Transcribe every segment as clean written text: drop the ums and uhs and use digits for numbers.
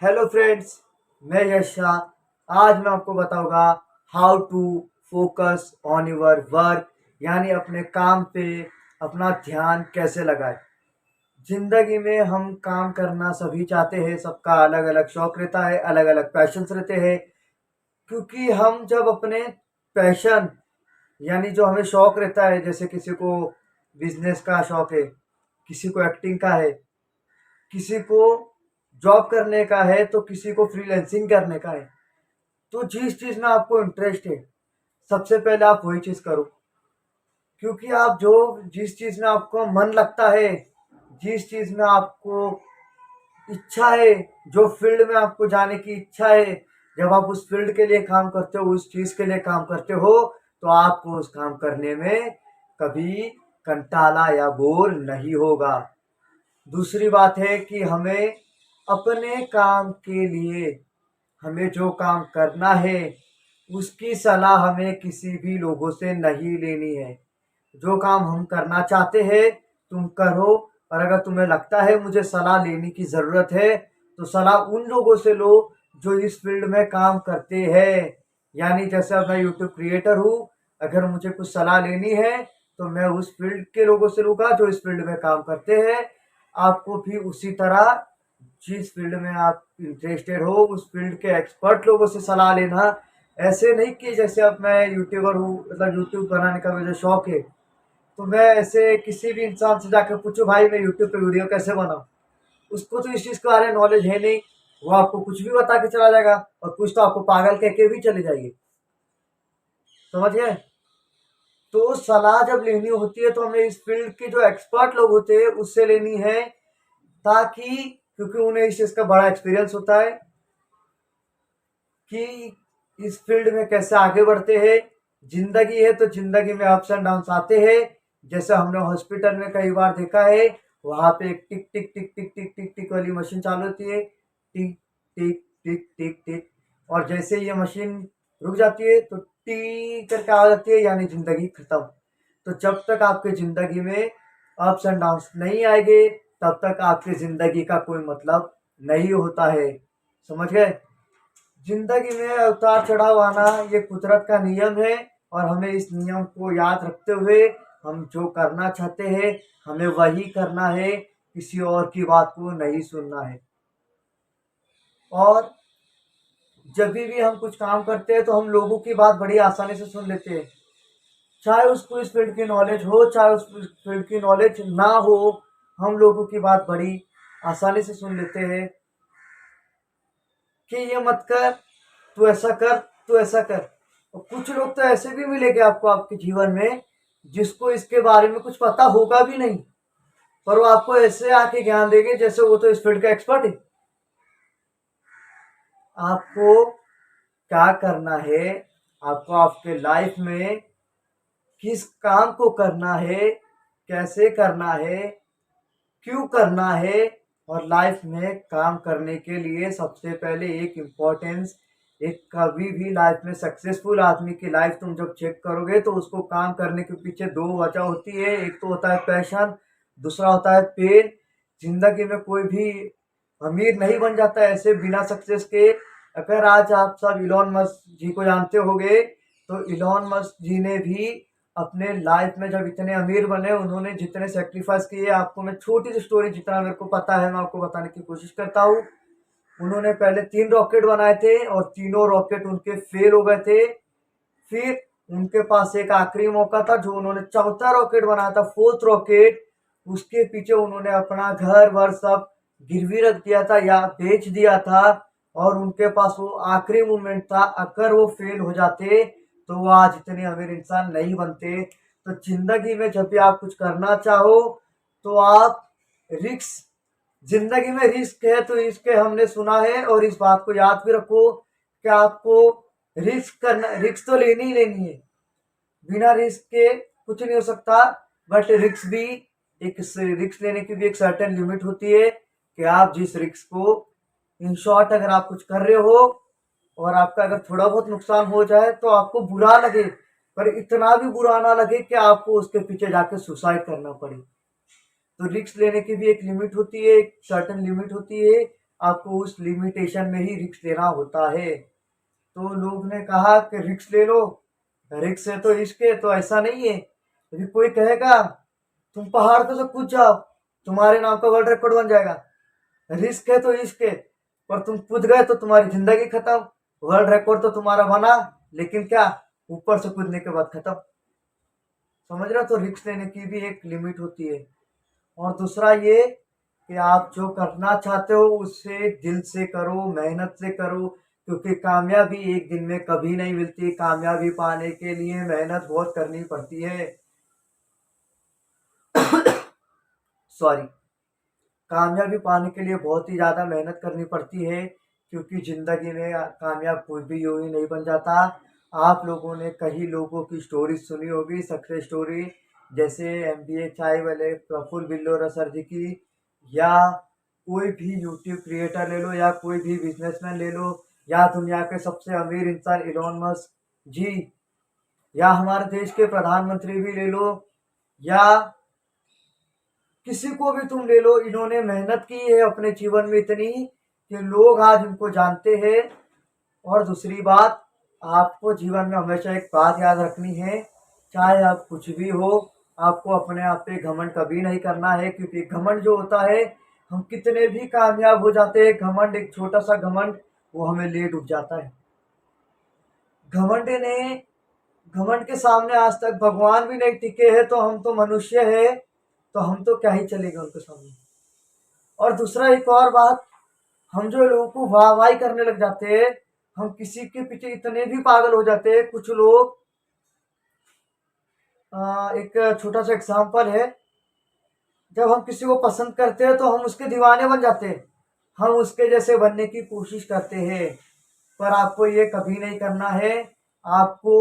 Hello friends, मैं यश शाह। आज मैं आपको बताऊंगा how to focus on your work, यानी अपने काम पे अपना ध्यान कैसे लगाए। जिंदगी में हम काम करना सभी चाहते हैं, सबका अलग अलग शौक रहता है, अलग अलग पैशंस रहते हैं। क्योंकि हम जब अपने पैशन यानी जो हमें शौक रहता है, जैसे किसी को बिजनेस का शौक है, किसी को एक्टिंग का है, किसी को जॉब करने का है, तो किसी को फ्रीलैंसिंग करने का है। तो जिस चीज़ में आपको इंटरेस्ट है, सबसे पहले आप वही चीज़ करो। क्योंकि आप जो जिस चीज़ में आपको मन लगता है, जिस चीज़ में आपको इच्छा है, जो फील्ड में आपको जाने की इच्छा है, जब आप उस फील्ड के लिए काम करते हो, उस चीज़ के लिए काम करते हो, तो आपको उस काम करने में कभी कंटाला या बोर नहीं होगा। दूसरी बात है कि हमें अपने काम के लिए, हमें जो काम करना है उसकी सलाह हमें किसी भी लोगों से नहीं लेनी है। जो काम हम करना चाहते हैं तुम करो, और अगर तुम्हें लगता है मुझे सलाह लेने की ज़रूरत है, तो सलाह उन लोगों से लो जो इस फील्ड में काम करते हैं। यानी जैसे अब मैं यूट्यूब क्रिएटर हूँ, अगर मुझे कुछ सलाह लेनी है तो मैं उस फील्ड के लोगों से लूँगा जो इस फील्ड में काम करते हैं। आपको भी उसी तरह जिस फील्ड में आप इंटरेस्टेड हो, उस फील्ड के एक्सपर्ट लोगों से सलाह लेना। ऐसे नहीं कि जैसे अब मैं यूट्यूबर हूँ, मतलब यूट्यूब बनाने का मुझे शौक है, तो मैं ऐसे किसी भी इंसान से जाकर पूछूं भाई मैं यूट्यूब पे वीडियो कैसे बनाऊं। उसको तो इस चीज़ के बारे में नॉलेज है नहीं, वो आपको कुछ भी बता के चला जाएगा, और कुछ तो आपको पागल कह के भी चले जाएगी। समझ गए? तो सलाह जब लेनी होती है तो हमें इस फील्ड के जो एक्सपर्ट लोग होते हैं उससे लेनी है, ताकि क्योंकि उन्हें इस चीज़ का बड़ा एक्सपीरियंस होता है कि इस फील्ड में कैसे आगे बढ़ते हैं। जिंदगी है तो जिंदगी में अप्स एंड डाउन्स आते हैं। जैसे हमने हॉस्पिटल में कई बार देखा है, वहां पे एक टिक टिक टिक टिक टिक टिक टिक वाली मशीन चालू होती है, टिक टिक टिक टिक टिक, और जैसे ये मशीन रुक जाती है तो टी करके आ जाती है, यानी जिंदगी खत्म। तो जब तक आपके जिंदगी में अप्स एंड डाउन्स नहीं आएंगे, तब तक आपकी जिंदगी का कोई मतलब नहीं होता है। समझ गए? जिंदगी में उतार चढ़ाव आना ये कुदरत का नियम है, और हमें इस नियम को याद रखते हुए हम जो करना चाहते हैं हमें वही करना है, किसी और की बात को नहीं सुनना है। और जब भी हम कुछ काम करते हैं तो हम लोगों की बात बड़ी आसानी से सुन लेते हैं, चाहे उसको इस फील्ड की नॉलेज हो, चाहे उस फील्ड की नॉलेज ना हो। हम लोगों की बात बड़ी आसानी से सुन लेते हैं कि ये मत कर, तू ऐसा कर, तू ऐसा कर। और कुछ लोग तो ऐसे भी मिलेंगे आपको आपके जीवन में, जिसको इसके बारे में कुछ पता होगा भी नहीं, पर वो आपको ऐसे आके ज्ञान देंगे जैसे वो तो इस फील्ड का एक्सपर्ट है। आपको क्या करना है, आपको आपके लाइफ में किस काम को करना है, कैसे करना है, क्यों करना है। और लाइफ में काम करने के लिए सबसे पहले एक इम्पोर्टेंस, एक कभी भी लाइफ में सक्सेसफुल आदमी की लाइफ तुम जब चेक करोगे तो उसको काम करने के पीछे दो वजह होती है। एक तो होता है पैशन, दूसरा होता है पेन। जिंदगी में कोई भी अमीर नहीं बन जाता है ऐसे बिना सक्सेस के। अगर आज आप सब इलॉन मस्क जी को जानते होंगे, तो इलॉन मस्क जी ने भी अपने लाइफ में जब इतने अमीर बने, उन्होंने जितने सेक्रीफाइस किए, आपको मैं छोटी सी स्टोरी जितना मेरे को पता है मैं आपको बताने की कोशिश करता हूँ। उन्होंने पहले 3 रॉकेट बनाए थे और तीनों रॉकेट उनके फेल हो गए थे। फिर उनके पास एक आखिरी मौका था, जो उन्होंने चौथा रॉकेट बनाया था, फोर्थ रॉकेट। उसके पीछे उन्होंने अपना घर वर सब गिरवी रख दिया था या बेच दिया था, और उनके पास वो आखिरी मोमेंट था। अगर वो फेल हो जाते तो वो आज इतने अमीर इंसान नहीं बनते। तो जिंदगी में जब भी आप कुछ करना चाहो तो आप रिस्क, जिंदगी में रिस्क है तो रिस्क है, हमने सुना है, और इस बात को याद भी रखो कि आपको रिस्क करना, रिस्क तो लेनी ही लेनी है। बिना रिस्क के कुछ नहीं हो सकता। बट रिस्क भी, एक रिस्क लेने की भी एक सर्टेन लिमिट होती है कि आप जिस रिस्क को, इन शॉर्ट अगर आप कुछ कर रहे हो और आपका अगर थोड़ा बहुत नुकसान हो जाए तो आपको बुरा लगे, पर इतना भी बुरा ना लगे कि आपको उसके पीछे जाके सुसाइड करना पड़े। तो रिस्क लेने की भी एक लिमिट होती है, एक सर्टेन लिमिट होती है। आपको उस लिमिटेशन में ही रिस्क लेना होता है। तो लोग ने कहा कि रिस्क ले लो, रिस्क है तो इश्क है, तो ऐसा नहीं है। यदि कोई कहेगा तुम पहाड़ पे से कूद जाओ, तुम्हारे नाम का वर्ल्ड रिकॉर्ड बन जाएगा, रिस्क है तो इश्क है, पर तुम कूद गए तो तुम्हारी जिंदगी खत्म। वर्ल्ड रिकॉर्ड तो तुम्हारा बना, लेकिन क्या, ऊपर से कूदने के बाद खत्म। समझ रहे हो? तो रिस्क लेने की भी एक लिमिट होती है। और दूसरा ये कि आप जो करना चाहते हो उसे दिल से करो, मेहनत से करो, क्योंकि कामयाबी एक दिन में कभी नहीं मिलती। कामयाबी पाने के लिए मेहनत बहुत करनी पड़ती है। सॉरी, कामयाबी पाने के लिए बहुत ही ज़्यादा मेहनत करनी पड़ती है, क्योंकि ज़िंदगी में कामयाब कोई भी यूं ही नहीं बन जाता। आप लोगों ने कई लोगों की स्टोरी सुनी होगी, सक्सेस स्टोरी, जैसे MBA चाय वाले प्रफुल्ल बिल्लोरा सर जी की, या कोई भी यूट्यूब क्रिएटर ले लो, या कोई भी बिजनेसमैन ले लो, या दुनिया के सबसे अमीर इंसान इलॉन मस्क जी, या हमारे देश के प्रधानमंत्री भी ले लो, या किसी को भी तुम ले लो, इन्होंने मेहनत की है अपने जीवन में इतनी कि लोग आज इनको जानते हैं। और दूसरी बात, आपको जीवन में हमेशा एक बात याद रखनी है, चाहे आप कुछ भी हो, आपको अपने आप पे घमंड कभी नहीं करना है, क्योंकि घमंड जो होता है, हम कितने भी कामयाब हो जाते हैं, घमंड, एक छोटा सा घमंड, वो हमें ले डूब जाता है। घमंड ने घमंड के सामने आज तक भगवान भी नहीं टिके हैं, तो हम तो मनुष्य है, तो हम तो क्या ही चलेगा उनके सामने। और दूसरा एक और बात, हम जो लोगों को वाहवाही करने लग जाते हैं, हम किसी के पीछे इतने भी पागल हो जाते हैं। कुछ लोग, एक छोटा सा एग्जांपल है, जब हम किसी को पसंद करते हैं तो हम उसके दीवाने बन जाते हैं, हम उसके जैसे बनने की कोशिश करते हैं। पर आपको ये कभी नहीं करना है। आपको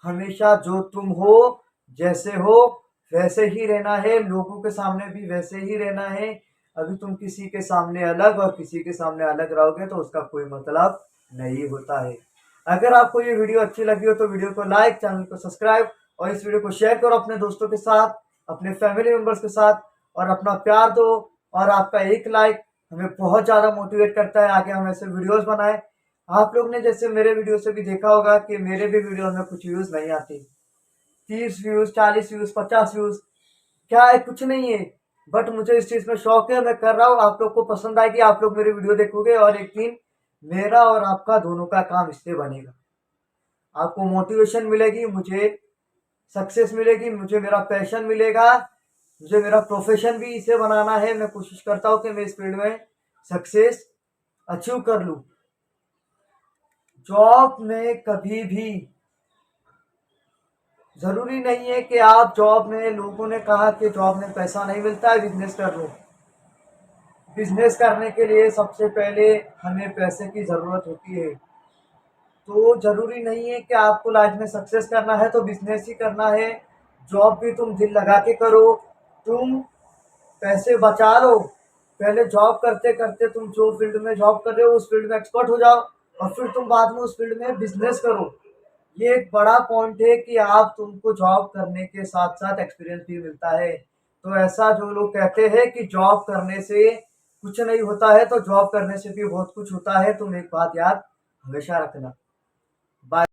हमेशा जो तुम हो, जैसे हो, वैसे ही रहना है, लोगों के सामने भी वैसे ही रहना है। अभी तुम किसी के सामने अलग और किसी के सामने अलग रहोगे तो उसका कोई मतलब नहीं होता है। अगर आपको ये वीडियो अच्छी लगी हो तो वीडियो को लाइक, चैनल को सब्सक्राइब, और इस वीडियो को शेयर करो अपने दोस्तों के साथ, अपने फैमिली मेंबर्स के साथ, और अपना प्यार दो। और आपका एक लाइक हमें बहुत ज़्यादा मोटिवेट करता है, आगे हम ऐसे वीडियोस बनाएं। आप लोग ने जैसे मेरे वीडियो से भी देखा होगा कि मेरे भी वीडियो में कुछ व्यूज़ नहीं आती, 30 व्यूज़, 40 व्यूज़, 50 व्यूज़, क्या है, कुछ नहीं है। बट मुझे इस चीज़ में शौक है, मैं कर रहा हूँ, आप लोग को पसंद आएगी, आप लोग मेरे वीडियो देखोगे, और एक दिन मेरा और आपका दोनों का काम इससे बनेगा। आपको मोटिवेशन मिलेगी, मुझे सक्सेस मिलेगी, मुझे मेरा पैशन मिलेगा, मुझे मेरा प्रोफेशन भी इसे बनाना है। मैं कोशिश करता हूँ कि मैं इस फील्ड में सक्सेस अचीव कर लूँ। जॉब में कभी भी जरूरी नहीं है कि आप जॉब में, लोगों ने कहा कि जॉब में पैसा नहीं मिलता है, बिजनेस कर लो। बिजनेस करने के लिए सबसे पहले हमें पैसे की ज़रूरत होती है। तो ज़रूरी नहीं है कि आपको लाइफ में सक्सेस करना है तो बिजनेस ही करना है। जॉब भी तुम दिल लगा के करो, तुम पैसे बचा लो। पहले जॉब करते करते तुम जो फील्ड में जॉब कर रहे हो उस फील्ड में एक्सपर्ट हो जाओ, और फिर तुम बाद में उस फील्ड में बिजनेस करो। ये एक बड़ा पॉइंट है कि आप, तुमको जॉब करने के साथ साथ एक्सपीरियंस भी मिलता है। तो ऐसा जो लोग कहते हैं कि जॉब करने से कुछ नहीं होता है, तो जॉब करने से भी बहुत कुछ होता है। तुम एक बात याद हमेशा रखना। बाय।